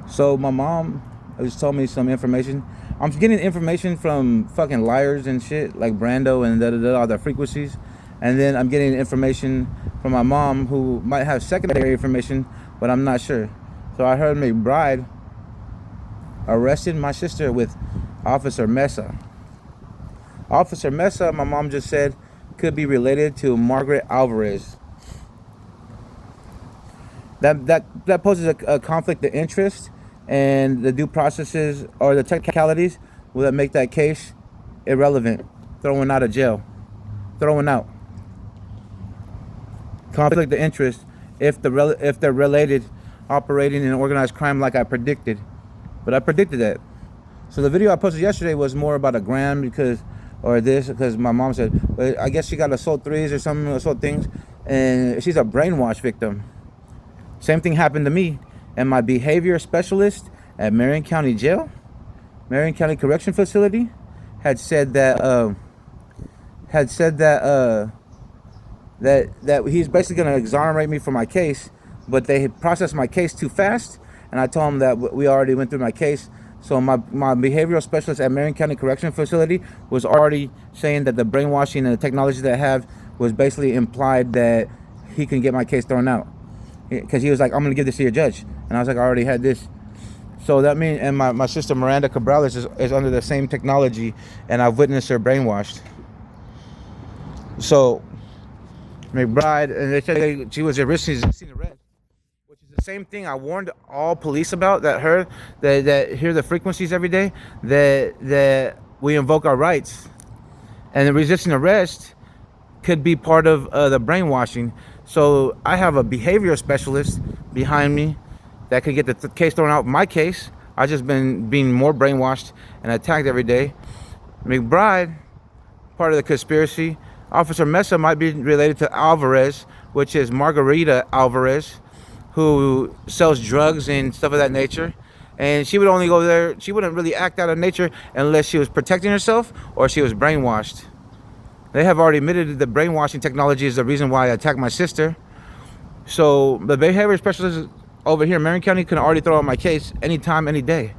So my mom just told me some information. I'm getting information from fucking liars and shit, like Brando and all the frequencies. And then I'm getting information from my mom who might have secondary information, but I'm not sure. So I heard McBride arrested my sister with Officer Mesa. Officer Mesa, my mom just said, could be related to Margaret Alvarez. That poses a conflict of interest, and the due processes or the technicalities will make that case irrelevant, throwing out of jail, throwing out conflict of interest if they're related, operating in organized crime like I predicted, but I predicted that. So the video I posted yesterday was more about a gram because my mom said, well, I guess she got assault threes or some assault things, and she's a brainwash victim. Same thing happened to me, and my behavior specialist at Marion County Jail, Marion County Correction Facility, had said that that he's basically going to exonerate me for my case, but they had processed my case too fast, and I told him that we already went through my case. So my behavioral specialist at Marion County Correction Facility was already saying that the brainwashing and the technology that I have was basically implied that he can get my case thrown out. Because he was like, I'm going to give this to your judge. And I was like, I already had this. So that means, and my sister Miranda Cabrales is under the same technology, and I've witnessed her brainwashed. So McBride, and they said she was resisting arrest, which is the same thing I warned all police about, that hear the frequencies every day, that we invoke our rights. And the resisting arrest could be part of the brainwashing. So I have a behavioral specialist behind me that could get the case thrown out. My case, I just been being more brainwashed and attacked every day. McBride, part of the conspiracy. Officer Mesa might be related to Alvarez, which is Margarita Alvarez, who sells drugs and stuff of that nature. And she would only go there, she wouldn't really act out of nature unless she was protecting herself or she was brainwashed. They have already admitted that the brainwashing technology is the reason why I attacked my sister. So the behavior specialist over here in Marion County can already throw out my case anytime, any day.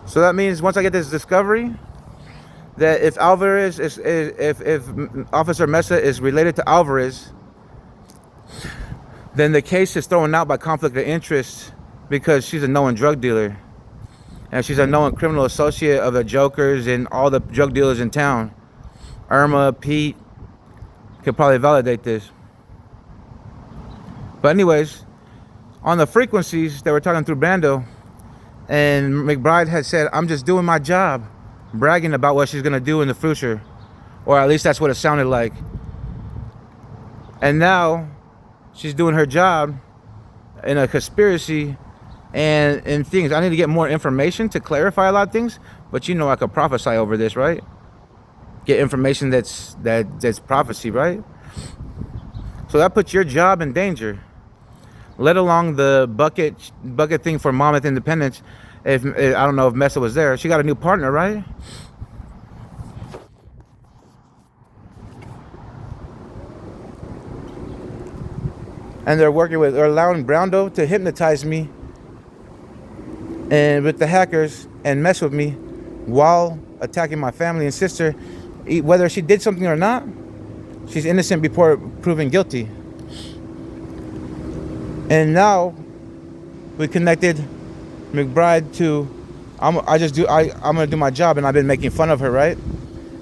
So that means once I get this discovery, that if Alvarez if Officer Mesa is related to Alvarez, then the case is thrown out by conflict of interest because she's a known drug dealer. And she's a known criminal associate of the jokers and all the drug dealers in town. Irma, Pete, could probably validate this. But anyways, on the frequencies, they were talking through Brando, and McBride had said, I'm just doing my job, bragging about what she's going to do in the future. Or at least that's what it sounded like. And now she's doing her job in a conspiracy and things. I need to get more information to clarify a lot of things, but you know I could prophesy over this, right? Get information that's prophecy, right? So that puts your job in danger, let alone the bucket thing for Monmouth Independence. If I don't know if Mesa was there, she got a new partner, right? And they're allowing Brando to hypnotize me and with the hackers and mess with me while attacking my family and sister. Whether she did something or not, she's innocent before proven guilty. And now we connected McBride to I'm gonna do my job, and I've been making fun of her, right?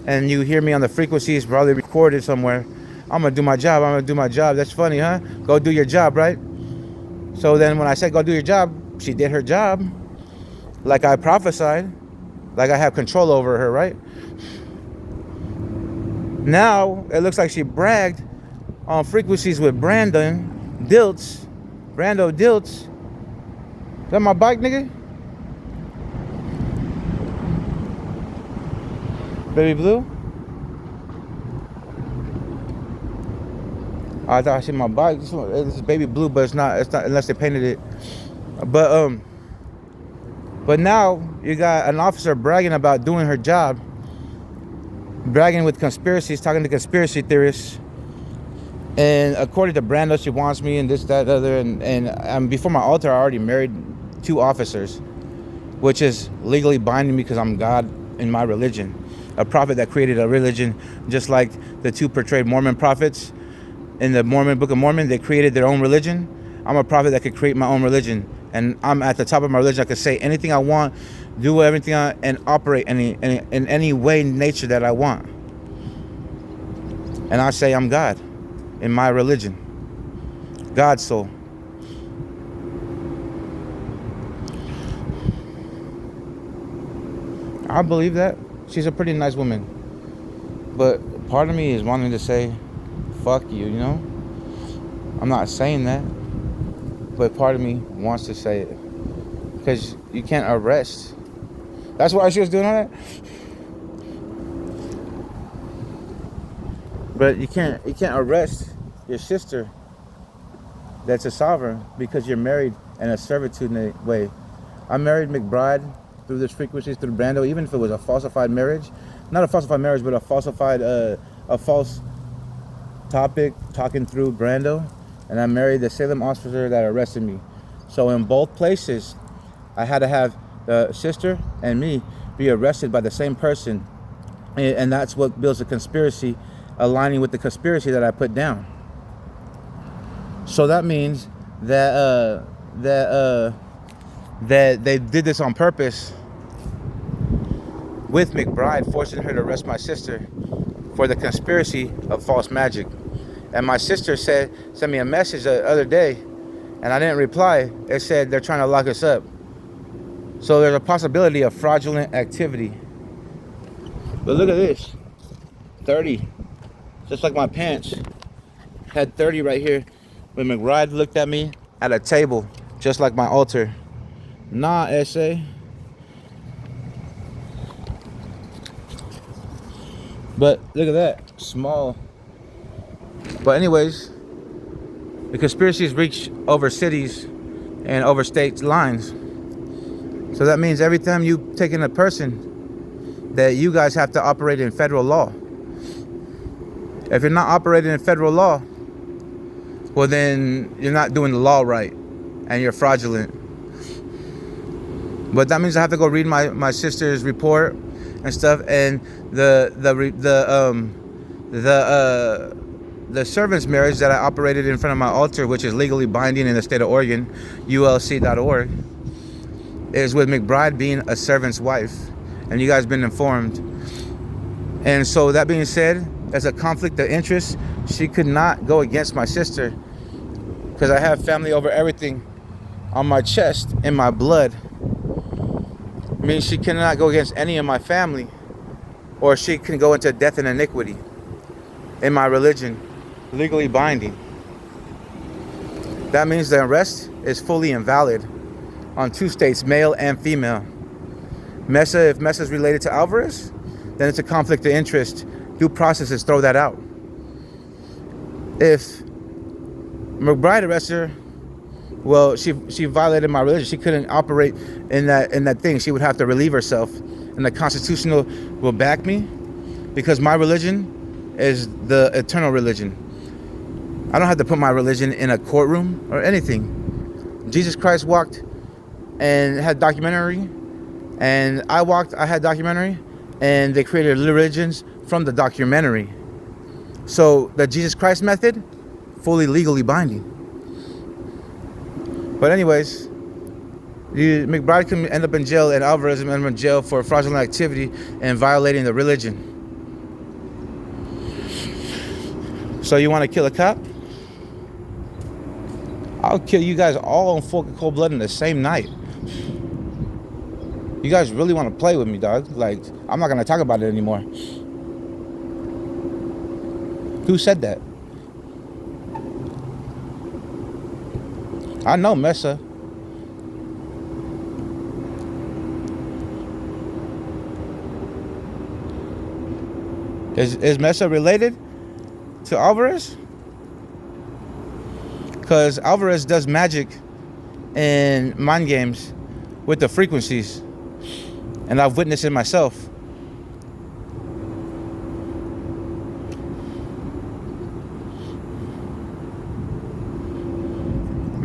And you hear me on the frequencies, probably recorded somewhere. I'm gonna do my job. That's funny, huh? Go do your job, right? So then when I said go do your job, she did her job, like I prophesied, like I have control over her, right? Now it looks like she bragged on frequencies with Brando Dilts. Is that my bike, nigga? Baby blue? I thought I seen my bike. This is baby blue, but it's not unless they painted it. But now you got an officer bragging about doing her job bragging with conspiracies, talking to conspiracy theorists. And according to Brando, she wants me and this, that, other. And before my altar, I already married 2 officers, which is legally binding because I'm God in my religion. A prophet that created a religion, just like the 2 portrayed Mormon prophets in the Mormon Book of Mormon. They created their own religion. I'm a prophet that could create my own religion. And I'm at the top of my religion. I could say anything I want, do everything and operate in any way, nature that I want. And I say I'm God in my religion. God's soul. I believe that. She's a pretty nice woman. But part of me is wanting to say, fuck you, you know? I'm not saying that. But part of me wants to say it. Because you can't arrest. That's why she was doing all that? But you can't arrest your sister that's a sovereign because you're married in a servitude way. I married Mcbride through this frequencies, through Brando, even if it was a falsified marriage. Not a falsified marriage, but a falsified, a false topic, talking through Brando. And I married the Salem officer that arrested me. So in both places, I had to have the sister and me be arrested by the same person. And that's what builds a conspiracy, aligning with the conspiracy that I put down. So that means that that they did this on purpose with Mcbride, forcing her to arrest my sister for the conspiracy of false magic. And my sister sent me a message the other day, and I didn't reply. It said they're trying to lock us up. So there's a possibility of fraudulent activity. But look at this, 30, just like my pants. Had 30 right here. When Mcbride looked at me at a table, just like my altar. Nah, essay. But look at that, small. But anyways, the conspiracies reach over cities and over state lines. So that means every time you take in a person, that you guys have to operate in federal law. If you're not operating in federal law, well then you're not doing the law right and you're fraudulent. But that means I have to go read my sister's report and stuff, and the servant's marriage that I operated in front of my altar, which is legally binding in the state of Oregon, ulc.org, is with Mcbride being a servant's wife, and you guys been informed. And so that being said, as a conflict of interest, she could not go against my sister because I have family over everything on my chest, in my blood. I mean, she cannot go against any of my family, or she can go into death and iniquity in my religion, legally binding. That means the arrest is fully invalid on 2 states, male and female. Mesa, if Mesa is related to Alvarez, then it's a conflict of interest. Due processes throw that out. If Mcbride arrested her, well, she violated my religion. She couldn't operate in that thing. She would have to relieve herself, and the constitutional will back me because my religion is the eternal religion. I don't have to put my religion in a courtroom or anything. Jesus Christ walked and had documentary, and I had documentary, and they created religions from the documentary. So the Jesus Christ method, fully legally binding. But anyways, Mcbride can end up in jail, and Alvarez can end up in jail for fraudulent activity and violating the religion. So you want to kill a cop? I'll kill you guys all in full cold blood in the same night. You guys really want to play with me, dog? Like, I'm not going to talk about it anymore. Who said that? I know Mesa. Is Mesa related to Alvarez? Because Alvarez does magic and mind games with the frequencies, and I've witnessed it myself.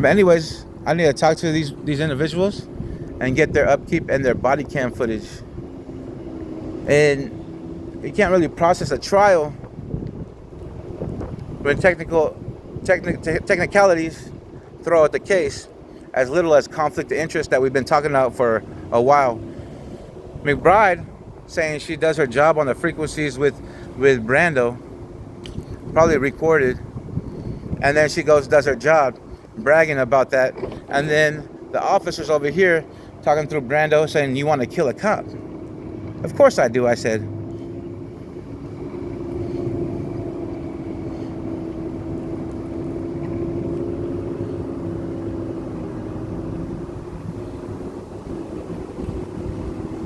But anyways, I need to talk to these individuals and get their upkeep and their body cam footage. And you can't really process a trial when technicalities throw out the case, as little as conflict of interest that we've been talking about for a while. McBride saying she does her job on the frequencies with Brando, probably recorded, and then she goes does her job, bragging about that, and then the officers over here talking through Brando saying, you want to kill a cop? Of course I do, I said.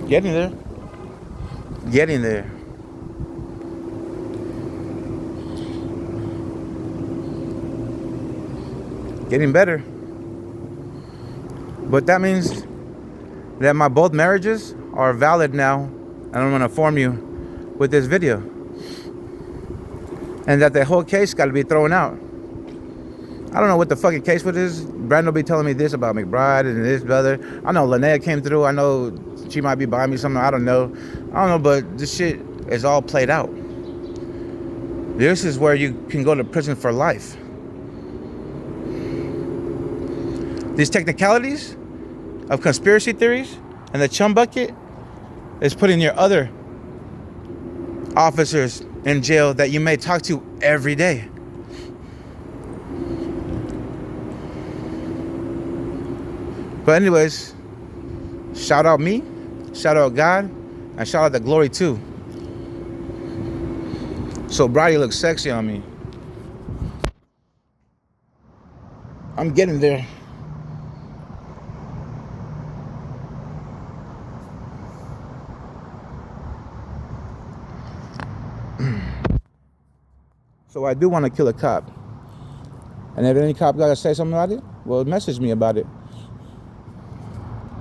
Getting there. Getting there. Getting better. But that means that my both marriages are valid now, and I'm gonna inform you with this video. And that the whole case gotta be thrown out. I don't know what the fucking case with is. Brandon be telling me this about McBride and this brother. I know Linnea came through. I know she might be buying me something. I don't know, but this shit is all played out. This is where you can go to prison for life. These technicalities of conspiracy theories and the chum bucket is putting your other officers in jail that you may talk to every day. But anyways, shout out me, shout out God, and shout out the glory too. So Brady looks sexy on me. I'm getting there. So I do want to kill a cop. And if any cop gotta say something about it, well, message me about it.